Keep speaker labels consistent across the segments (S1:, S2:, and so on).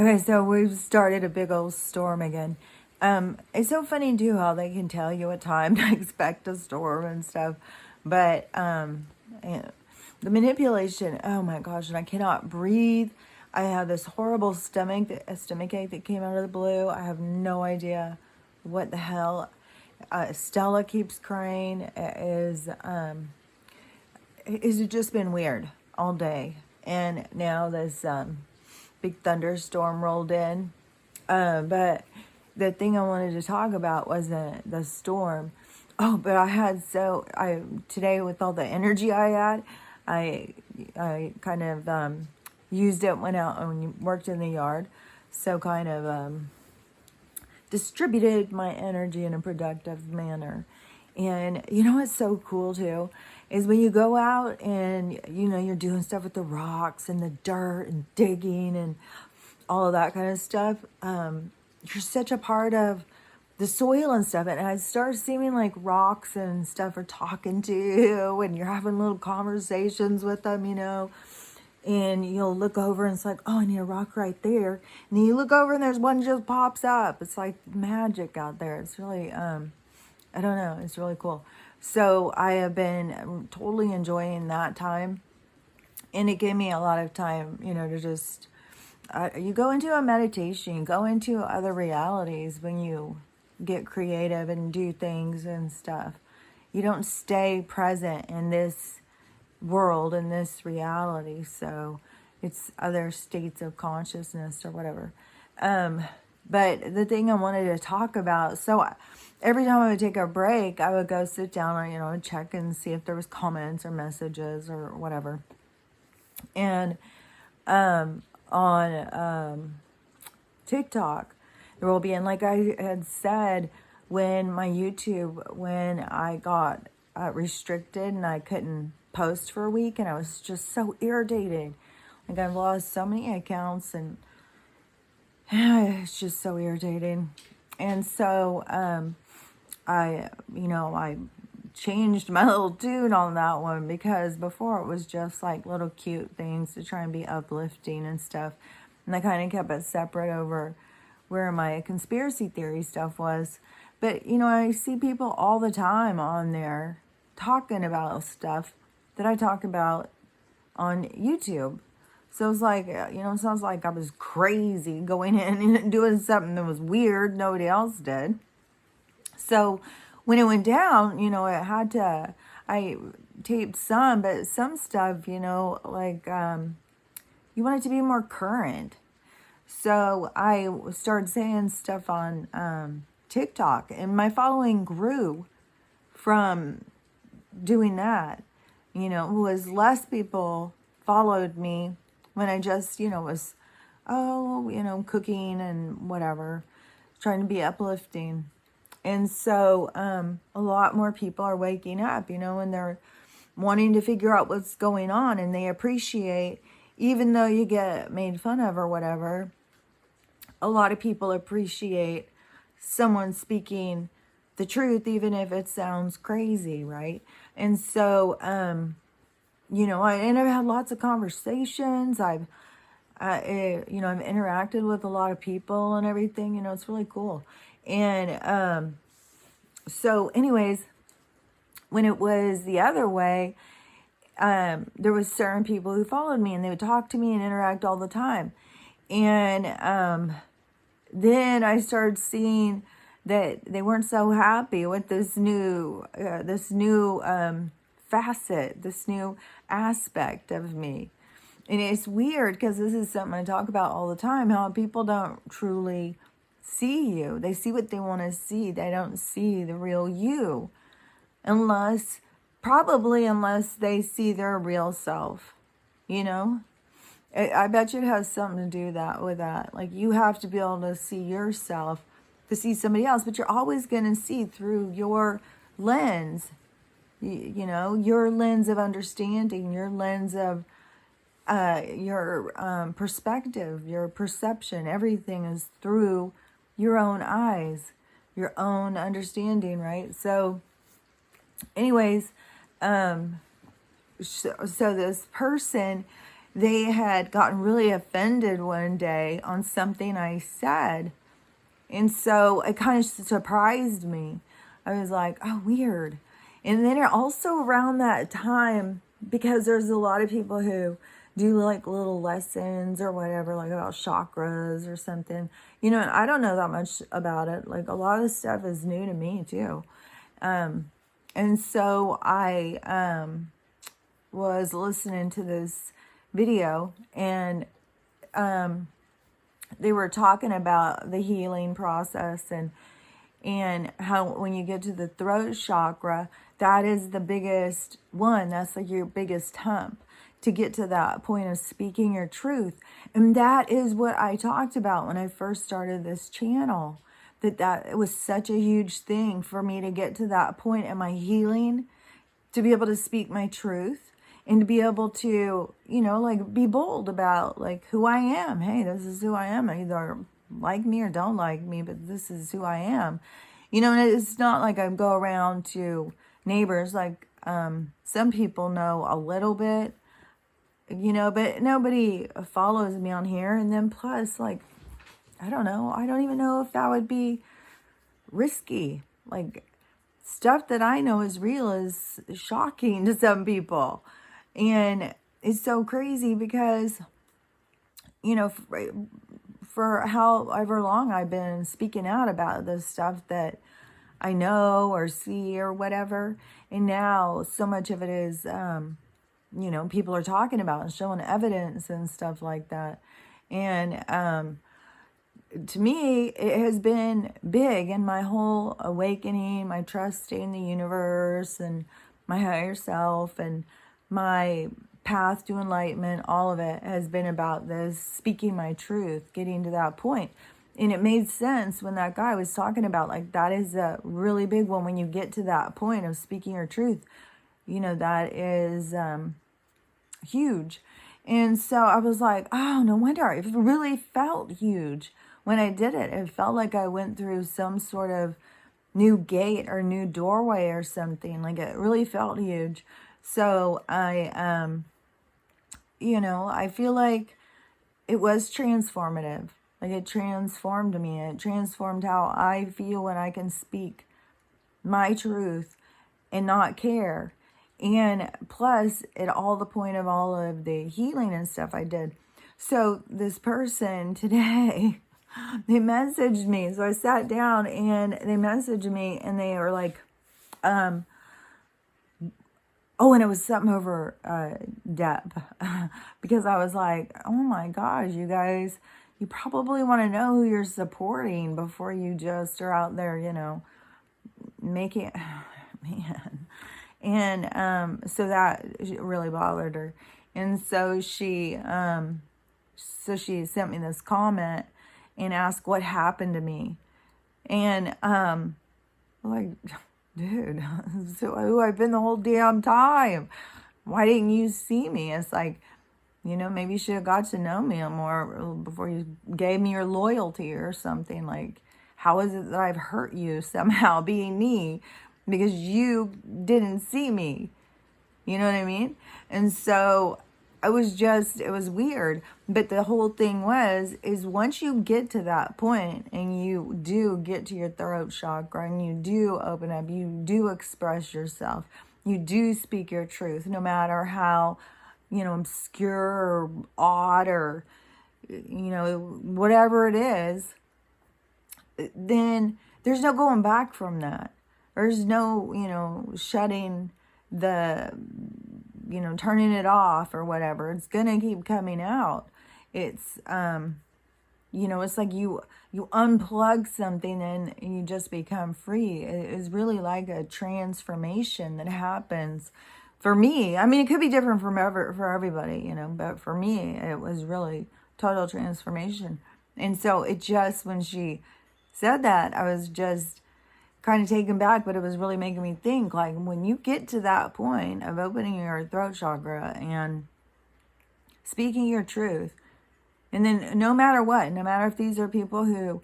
S1: Okay, so we've started a big old storm again. It's so funny too how they can tell you what time to expect a storm and stuff. But eh, the manipulation, oh my gosh, and I cannot breathe. I have this horrible a stomach ache that came out of the blue. I have no idea what the hell. Stella keeps crying. It's just been weird all day. And now this big thunderstorm rolled in. But the thing I wanted to talk about was the storm. Oh, but I today with all the energy I had, I kind of used it, went out and worked in the yard. So kind of distributed my energy in a productive manner. And you know what's so cool too is when you go out and you're doing stuff with the rocks and the dirt and digging and all of that kind of stuff. You're such a part of the soil and stuff. And I start seeming like rocks and stuff are talking to you and you're having little conversations with them, and you'll look over and it's like, oh, I need a rock right there. And then you look over and there's one just pops up. It's like magic out there. It's really, I don't know. It's really cool. So I have been totally enjoying that time. And it gave me a lot of time, to just, you go into a meditation, you go into other realities when you get creative and do things and stuff. You don't stay present in this world, in this reality. So it's other states of consciousness or whatever. But the thing I wanted to talk about, so every time I would take a break, I would go sit down and, check and see if there was comments or messages or whatever. And on TikTok, there will be, and like I had said, when I got restricted and I couldn't post for a week, and I was just so irritated. Like I've lost so many accounts and it's just so irritating. And so I changed my little tune on that one, because before it was just like little cute things to try and be uplifting and stuff. And I kind of kept it separate over where my conspiracy theory stuff was. But, I see people all the time on there talking about stuff that I talk about on YouTube. So it's like, it sounds like I was crazy going in and doing something that was weird. Nobody else did. So when it went down, I taped some, but some stuff, like, you want it to be more current. So I started saying stuff on TikTok, and my following grew from doing that. Was less people followed me when I just, was, cooking and whatever, trying to be uplifting. And so a lot more people are waking up, and they're wanting to figure out what's going on, and they appreciate, even though you get made fun of or whatever, a lot of people appreciate someone speaking the truth, even if it sounds crazy, right? And so, I've had lots of conversations. I've interacted with a lot of people and everything. It's really cool. And so, anyways, when it was the other way, there was certain people who followed me, and they would talk to me and interact all the time. And then I started seeing that they weren't so happy with this new facet, this new aspect of me. And it's weird, because this is something I talk about all the time, how people don't truly see you. They see what they want to see. They don't see the real you, unless they see their real self, I bet you it has something to do with that. Like, you have to be able to see yourself to see somebody else, but you're always going to see through your lens, your lens of understanding, your lens of your perspective, your perception. Everything is through your own eyes, your own understanding, right? So anyways, so this person they had gotten really offended one day on something I said. And so it kind of surprised me. I was like, oh, weird. And then also around that time, because there's a lot of people who do like little lessons or whatever, like about chakras or something, and I don't know that much about it. Like a lot of stuff is new to me too. And so I was listening to this video, and they were talking about the healing process, and how when you get to the throat chakra, that is the biggest one. That's like your biggest hump to get to that point of speaking your truth. And that is what I talked about when I first started this channel, that it was such a huge thing for me to get to that point in my healing, to be able to speak my truth and to be able to, like be bold about like who I am. Hey, this is who I am. Either like me or don't like me, but this is who I am. And it's not like I go around to neighbors, like some people know a little bit, but nobody follows me on here. And then plus, like, I don't know. I don't even know if that would be risky. Like, stuff that I know is real is shocking to some people. And it's so crazy because, for however long I've been speaking out about this stuff that I know or see or whatever. And now so much of it is, people are talking about and showing evidence and stuff like that. And to me, it has been big in my whole awakening, my trusting in the universe and my higher self and my path to enlightenment. All of it has been about this, speaking my truth, getting to that point. And it made sense when that guy was talking about, like, that is a really big one. When you get to that point of speaking your truth, that is huge. And so I was like, oh, no wonder. It really felt huge when I did it. It felt like I went through some sort of new gate or new doorway or something. Like, it really felt huge. So I I feel like it was transformative. Like, it transformed me. It transformed how I feel when I can speak my truth and not care. And plus, the point of all of the healing and stuff I did. So this person today, they messaged me. So I sat down and they messaged me and they were like, oh, and it was something over depth. Because I was like, oh my gosh, you guys, you probably want to know who you're supporting before you just are out there, making, man. And so that really bothered her. And so she sent me this comment and asked what happened to me. And like, dude, so who I've been the whole damn time. Why didn't you see me? It's like, maybe you should have got to know me more before you gave me your loyalty or something. Like, how is it that I've hurt you somehow being me because you didn't see me? You know what I mean? And so it was weird. But the whole thing is once you get to that point and you do get to your throat chakra and you do open up, you do express yourself, you do speak your truth, no matter how, obscure or odd or, whatever it is, then there's no going back from that. There's no, shutting the, turning it off or whatever. It's going to keep coming out. It's, it's like you unplug something and you just become free. It is really like a transformation that happens for me. I mean, it could be different for everybody, but for me, it was really total transformation. And so it just, when she said that, I was just kind of taken back, but it was really making me think, like, when you get to that point of opening your throat chakra and speaking your truth, and then no matter what, no matter if these are people who,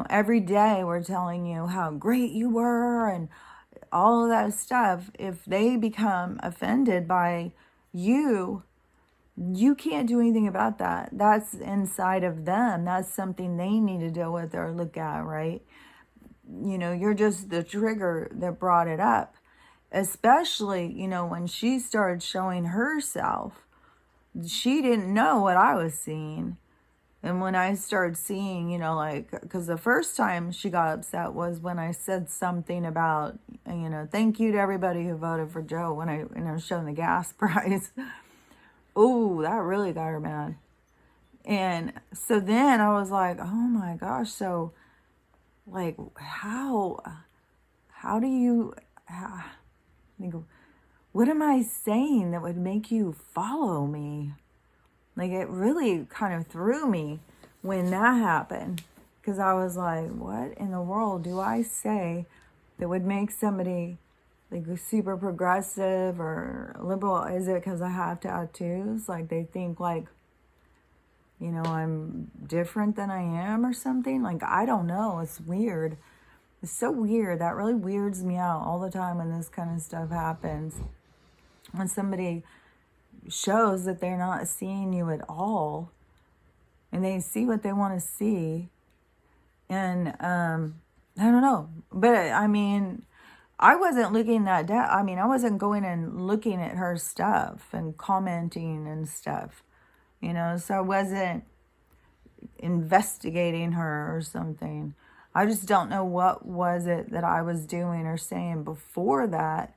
S1: every day were telling you how great you were and all of that stuff, if they become offended by you You can't do anything about that. That's inside of them. That's something they need to deal with or look at, right? You're just the trigger that brought it up. Especially, when she started showing herself, she didn't know what I was seeing. And when I started seeing, because the first time she got upset was when I said something about, thank you to everybody who voted for Joe when I was showing the gas price. Oh, that really got her mad. And so then I was like, oh my gosh, so like how do you, what am I saying that would make you follow me? Like, it really kind of threw me when that happened, because I was like, what in the world do I say that would make somebody like super progressive or liberal? Is it because I have tattoos? Like, they think like, I'm different than I am or something? Like, I don't know. It's weird. It's so weird. That really weirds me out all the time when this kind of stuff happens. When somebody shows that they're not seeing you at all and they see what they want to see, and I don't know, but I mean, I wasn't looking that down. I mean, I wasn't going and looking at her stuff and commenting and stuff, so I wasn't investigating her or something. I just don't know what was it that I was doing or saying before that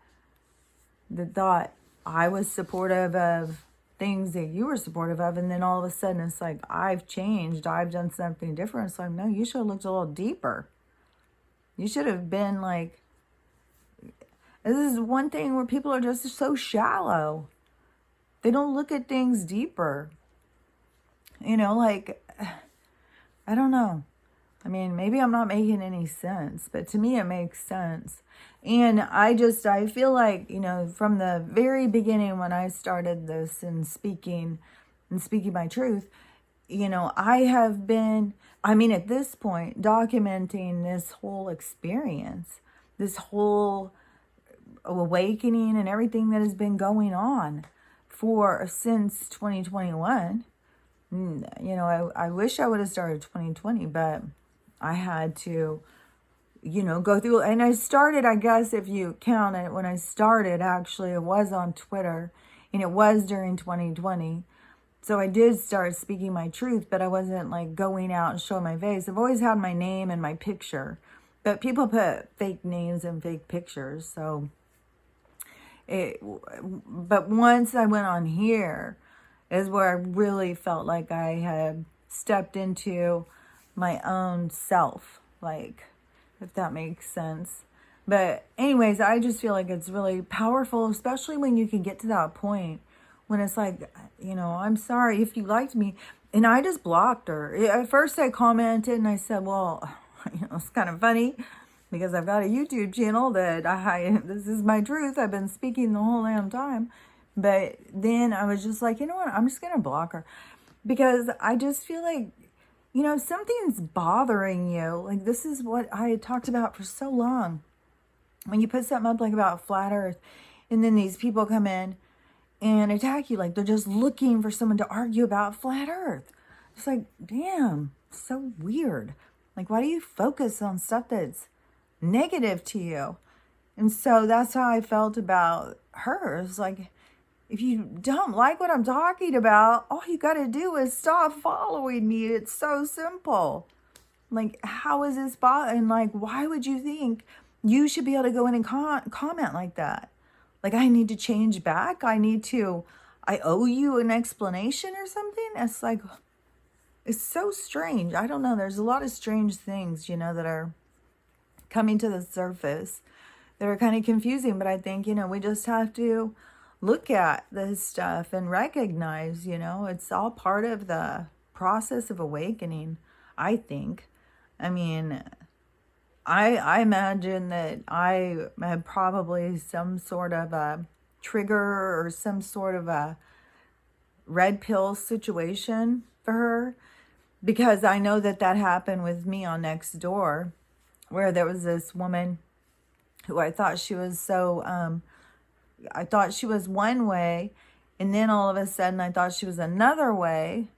S1: thought I was supportive of things that you were supportive of, and then all of a sudden it's like, I've changed, I've done something different. It's like, no, you should have looked a little deeper. You should have been like, this is one thing where people are just so shallow. They don't look at things deeper. Like, I don't know. I mean, maybe I'm not making any sense, but to me it makes sense. And I feel like, from the very beginning when I started this and speaking my truth, I have been, at this point, documenting this whole experience, this whole awakening and everything that has been going on since 2021. I wish I would have started 2020, but I had to, go through. And I started, I guess, if you count it, when I started, actually, it was on Twitter, and it was during 2020. So I did start speaking my truth, but I wasn't like going out and showing my face. I've always had my name and my picture, but people put fake names and fake pictures. But once I went on here is where I really felt like I had stepped into my own self, like, if that makes sense. But anyways, I just feel like it's really powerful, especially when you can get to that point when it's like, I'm sorry if you liked me. And I just blocked her. At first I commented and I said, well, it's kind of funny because I've got a YouTube channel that this is my truth. I've been speaking the whole damn time. But then I was just like, you know what? I'm just going to block her because I just feel like, something's bothering you. Like, this is what I had talked about for so long. When you put something up like about flat earth and then these people come in and attack you, like they're just looking for someone to argue about flat earth. It's like, damn, so weird. Like, why do you focus on stuff that's negative to you? And so that's how I felt about her. It's like, if you don't like what I'm talking about, all you got to do is stop following me. It's so simple. Like, how is this and like, why would you think you should be able to go in and comment like that? Like, I need to change back. I owe you an explanation or something. It's like, it's so strange. I don't know. There's a lot of strange things, that are coming to the surface that are kind of confusing. But I think, we just have to look at this stuff and recognize, it's all part of the process of awakening, I think. I mean, I imagine that I had probably some sort of a trigger or some sort of a red pill situation for her, because I know that happened with me on Nextdoor, where there was this woman who I thought she was so, I thought she was one way, And then all of a sudden I thought she was another way,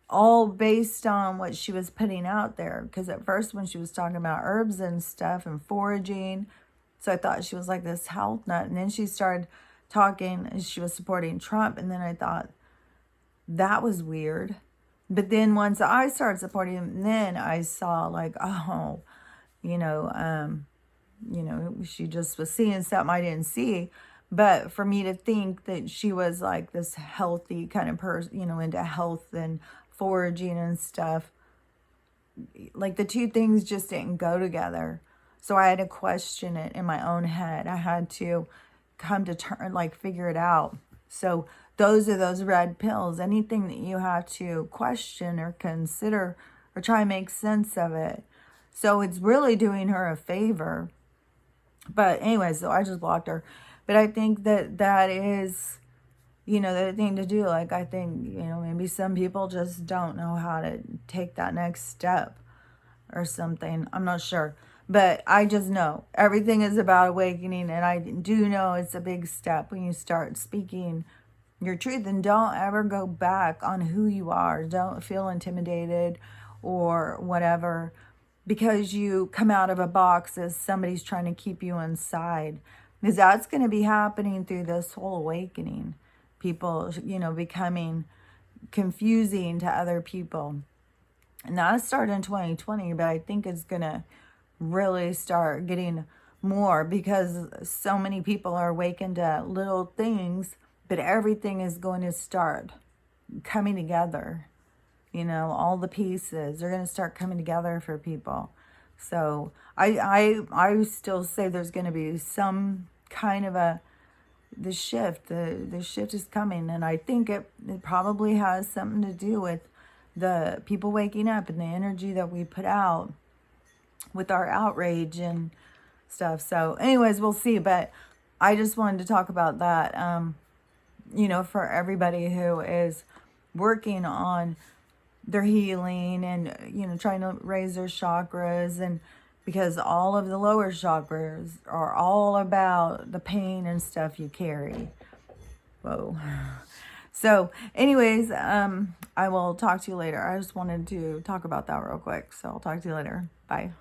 S1: all based on what she was putting out there. Because at first when she was talking about herbs and stuff and foraging, so I thought she was like this health nut. And then she started talking and she was supporting Trump. And then I thought that was weird. But then once I started supporting him, then I saw like, oh, you know, she just was seeing something I didn't see. But for me to think that she was like this healthy kind of person, into health and foraging and stuff, like the two things just didn't go together. So I had to question it in my own head. I had to come to turn, like figure it out. So those are those red pills. Anything that you have to question or consider or try and make sense of it. So it's really doing her a favor. But anyway, so I just blocked her. But I think that is, the thing to do. Like, I think, maybe some people just don't know how to take that next step or something. I'm not sure. But I just know everything is about awakening. And I do know it's a big step when you start speaking your truth. And don't ever go back on who you are. Don't feel intimidated or whatever because you come out of a box as somebody's trying to keep you inside. Because that's going to be happening through this whole awakening. People, becoming confusing to other people. And that started in 2020, but I think it's going to really start getting more because so many people are awakened to little things, but everything is going to start coming together. All the pieces are going to start coming together for people. So I still say there's going to be some kind of the shift. The shift is coming, and I think it probably has something to do with the people waking up and the energy that we put out with our outrage and stuff. So anyways, we'll see. But I just wanted to talk about that, for everybody who is working on their healing and, trying to raise their chakras. And because all of the lower chakras are all about the pain and stuff you carry. Whoa. So anyways, I will talk to you later. I just wanted to talk about that real quick. So I'll talk to you later. Bye.